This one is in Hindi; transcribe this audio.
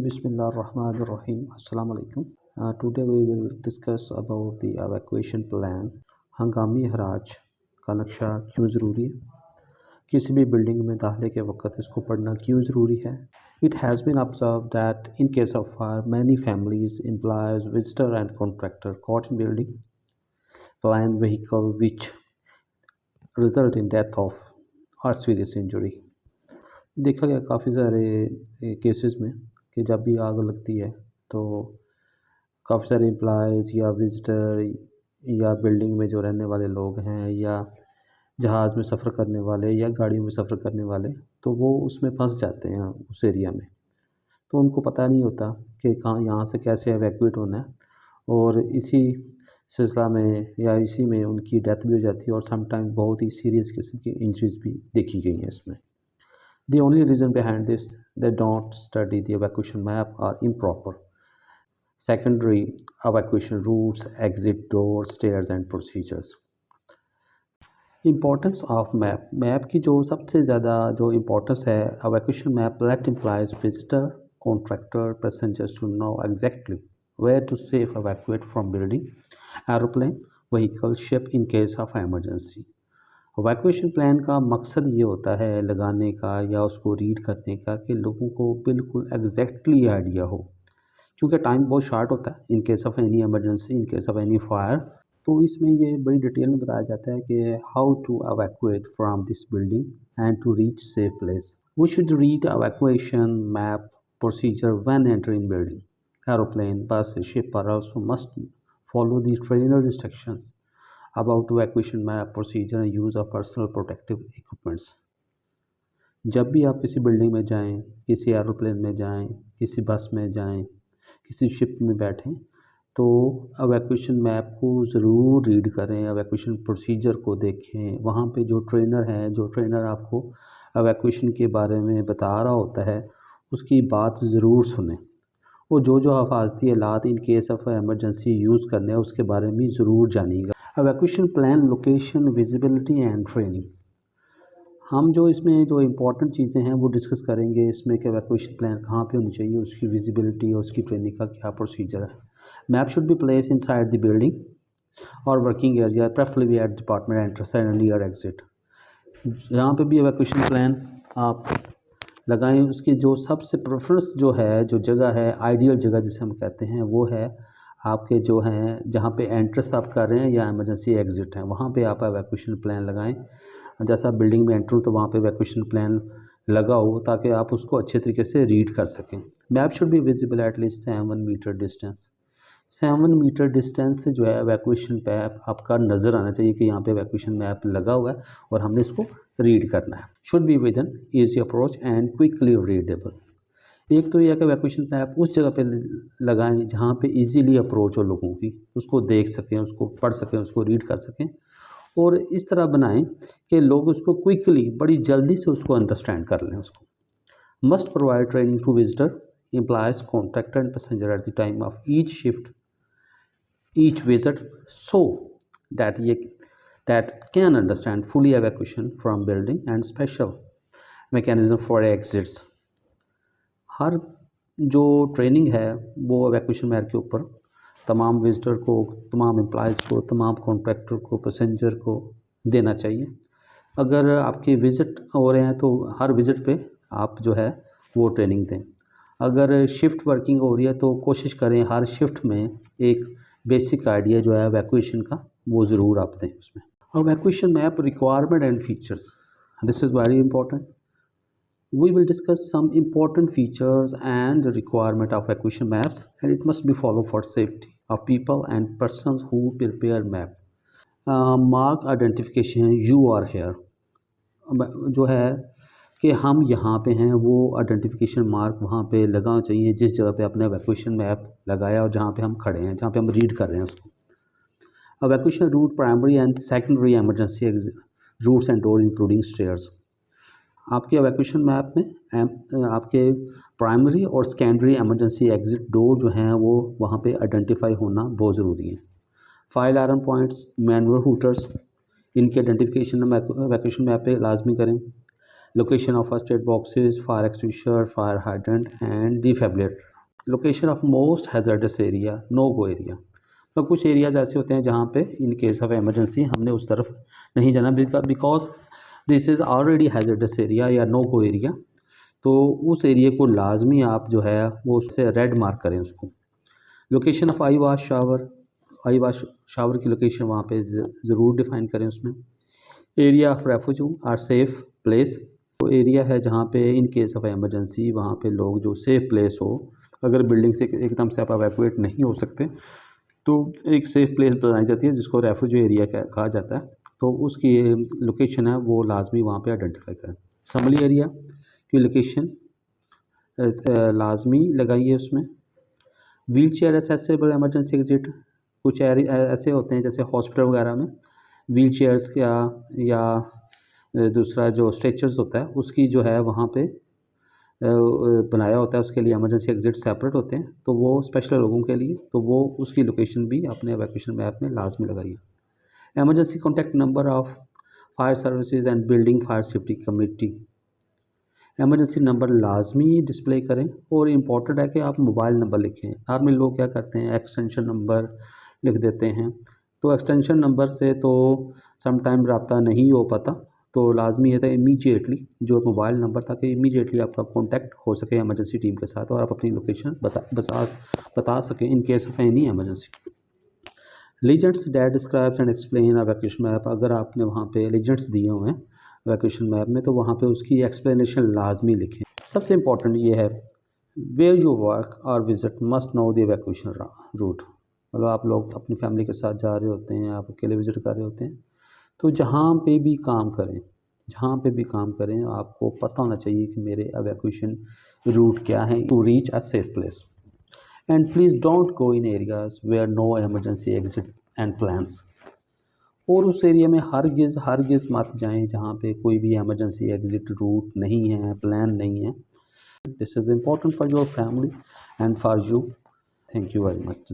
Bismillahirrahmanirrahim. Assalamu alaikum. Today we will discuss about the evacuation plan. हंगामी हराज का नक्शा क्यों ज़रूरी है? किसी भी बिल्डिंग में दाखिले के वक्त इसको पढ़ना क्यों ज़रूरी है? It has been observed that in case of fire, many families, employees, visitor and contractor caught in building plan vehicle which result in death of or serious injury. देखा गया काफ़ी सारे केसेस में कि जब भी आग लगती है तो काफ़ी सारे एम्प्लॉयज़ या विज़िटर या बिल्डिंग में जो रहने वाले लोग हैं या जहाज़ में सफ़र करने वाले या गाड़ियों में सफ़र करने वाले तो वो उसमें फंस जाते हैं उस एरिया में। तो उनको पता नहीं होता कि कहाँ यहाँ से कैसे एवैक्यूएट होना है और इसी सिलसिला में या इसी में उनकी डेथ भी हो जाती है और समटाइम बहुत ही सीरियस किस्म की इंजरीज़ भी देखी गई हैं इसमें। The only reason behind this, they don't study the evacuation map are improper. Secondary evacuation routes, exit doors, stairs and procedures. Importance of map. Map की जो सबसे ज़्यादा जो importance है, evacuation map let implies visitor, contractor, passengers to know exactly where to safe evacuate from building, aeroplane, vehicle, ship in case of emergency. Evacuation plan का मकसद ये होता है लगाने का या उसको रीड करने का कि लोगों को बिल्कुल एग्जैक्टली आइडिया हो, क्योंकि टाइम बहुत शार्ट होता है इन case of any emergency, in case of any fire. तो इसमें ये बड़ी डिटेल में बताया जाता है कि how to evacuate from this building and to reach safe place. We should read evacuation map procedure when entering building. Aeroplane, bus, ship are also must follow the trainer instructions about evacuation map, procedure and use of personal protective equipments. जब भी आप किसी बिल्डिंग में जाएं, किसी एरोप्लेन में जाएं, किसी बस में जाएं, किसी शिप में बैठें तो एवैक्यूएशन मैप को ज़रूर रीड करें, एवैक्यूएशन प्रोसीजर को देखें। वहाँ पे जो ट्रेनर आपको एवैक्यूएशन के बारे में बता रहा होता है उसकी बात ज़रूर सुनें और जो हिफाजती आलात in case of emergency use करने हैं उसके बारे में ज़रूर जानिएगा। Evacuation plan, location, visibility and training. हम जो इसमें जो इम्पोर्टेंट चीज़ें हैं वो डिस्कस करेंगे इसमें कि एवैक्यूएशन प्लान कहाँ पे होनी चाहिए, उसकी विजिबिलिटी और उसकी ट्रेनिंग का क्या प्रोसीजर है। Map should be place inside the building और working area, preferably at department entrance and near exit. जहाँ पे भी एवैक्यूएशन प्लान आप लगाएं उसकी जो सबसे प्रेफरेंस जो है, जो जगह है, आइडियल जगह जिसे हम कहते हैं, वो है आपके जो हैं जहाँ पे एंट्रेंस आप कर रहे हैं या इमरजेंसी एग्ज़िट हैं वहाँ पे आप एवैक्यूएशन प्लान लगाएं। जैसा बिल्डिंग में एंटर हो तो वहाँ पे एवैक्यूएशन प्लान लगा हो ताकि आप उसको अच्छे तरीके से रीड कर सकें। Map should be visible at least 7 metre distance. 7 metre distance से जो है एवैक्यूएशन मैप आपका नज़र आना चाहिए कि यहाँ पे एवैक्यूएशन मैप लगा हुआ है और हमने इसको रीड करना है। Should be with an easy approach and quickly readable. एक तो यह है कि एवैक्यूएशन मैप उस जगह पे लगाएं जहाँ पे इजीली अप्रोच हो लोगों की, उसको देख सकें, उसको पढ़ सकें, उसको रीड कर सकें और इस तरह बनाएं कि लोग उसको क्विकली, बड़ी जल्दी से उसको अंडरस्टैंड कर लें। उसको must provide training to visitor, employees, contractor and passenger at the time of each shift, each visit, so that can understand fully evacuation from building and special mechanism for exits। हर जो ट्रेनिंग है वो एवैक्यूएशन मैप के ऊपर तमाम विजिटर को, तमाम एम्प्लॉयज़ को, तमाम कॉन्ट्रैक्टर को, पैसेंजर को देना चाहिए। अगर आपकी विज़िट हो रहे हैं तो हर विज़िट पे आप जो है वो ट्रेनिंग दें। अगर शिफ्ट वर्किंग हो रही है तो कोशिश करें हर शिफ्ट में एक बेसिक आइडिया जो है एवैक्यूएशन का वो ज़रूर आप दें उसमें। Evacuation map requirement and features, this is very important. We will discuss some important features and requirement of evacuation maps and it must be followed for safety of people and persons who prepare map. Mark identification, you are here, जो है कि हम यहाँ पे हैं वो आइडेंटिफिकेशन मार्क वहाँ पे लगाना चाहिए जिस जगह पे आपने एवैक्यूएशन मैप लगाया और जहाँ पे हम खड़े हैं, जहाँ पे हम रीड कर रहे हैं उसको। Evacuation route, primary and secondary emergency routes and door including stairs. आपके एवैक्यूएशन मैप में आपके प्राइमरी और सेकेंडरी एमरजेंसी एग्ज़िट डोर जो हैं वो वहाँ पे आइडेंटिफाई होना बहुत ज़रूरी है। Fire alarm points, manual routers, इनके आइडेंटिफिकेशन एवैक्यूएशन मैप पे लाजमी करें। Location of first aid boxes, fire extinguisher, fire hydrant and defibrillator location of most hazardous area, no go area. तो कुछ एरियाज़ ऐसे होते हैं जहाँ पे इन केस ऑफ इमरजेंसी हमने उस तरफ नहीं जाना, because this is already हैज़र्डस area या नो गो एरिया। तो उस एरिया को लाजमी आप जो है वो उससे रेड मार्क करें उसको। Location of eye wash shower की लोकेशन वहाँ पे ज़रूर डिफ़ाइन करें उसमें। Area of refuge or safe place, तो एरिया है जहाँ पे इन केस ऑफ इमरजेंसी वहाँ पे लोग जो सेफ़ प्लेस हो, अगर बिल्डिंग से एकदम से आप एवैक्यूएट नहीं हो सकते तो एक सेफ़ प्लेस बनाई जाती है जिसको रेफ्यूज एरिया कहा जाता है। तो उसकी लोकेशन है वो लाजमी वहाँ पे आइडेंटिफाई करें। समली एरिया की लोकेशन लाजमी लगाइए उसमें। Wheel chair accessible emergency exit, कुछ ऐसे होते हैं जैसे हॉस्पिटल वगैरह में व्हील चेयर्स या दूसरा जो स्ट्रेचर्स होता है उसकी जो है वहाँ पे बनाया होता है, उसके लिए इमरजेंसी एग्जिट सेपरेट होते हैं, तो वो स्पेशल लोगों के लिए, तो वो उसकी लोकेशन भी अपने एवैक्यूएशन मैप में लाजमी लगाइए। Emergency contact number of fire services and building fire safety committee, emergency number लाजमी डिस्प्ले करें। और इम्पॉर्टेंट है कि आप मोबाइल नंबर लिखें। नॉर्मल लोग क्या करते हैं एक्सटेंशन नंबर लिख देते हैं, तो एक्सटेंशन नंबर से तो समटाइम रब्ता नहीं हो पाता, तो लाजमी है था इमीडिएटली जो मोबाइल नंबर था कि इमीडिएटली आपका कांटेक्ट हो सके इमरजेंसी टीम के साथ और आप अपनी लोकेशन बता सकें इन case of any emergency. Legends that describes and explain evacuation map, अगर आपने वहाँ पे लीजेंड्स दिए हुए हैं एवैक्यूएशन मैप में तो वहाँ पे उसकी एक्सप्लेनेशन लाजमी लिखें। सबसे इम्पॉर्टेंट ये है वेयर यू वर्क और visit must know the evacuation route, मतलब आप लोग अपनी फैमिली के साथ जा रहे होते हैं, आप अकेले विजिट कर रहे होते हैं, तो जहाँ पे भी काम करें आपको पता होना चाहिए कि मेरे एवैक्यूएशन रूट क्या है to reach a safe place. And please don't go in areas where no emergency exit and plans, और उस एरिया में हरगिज़ मत जाएं जहाँ पे कोई भी इमरजेंसी एग्जिट रूट नहीं है, प्लान नहीं है। This is important for your family and for you. Thank you very much.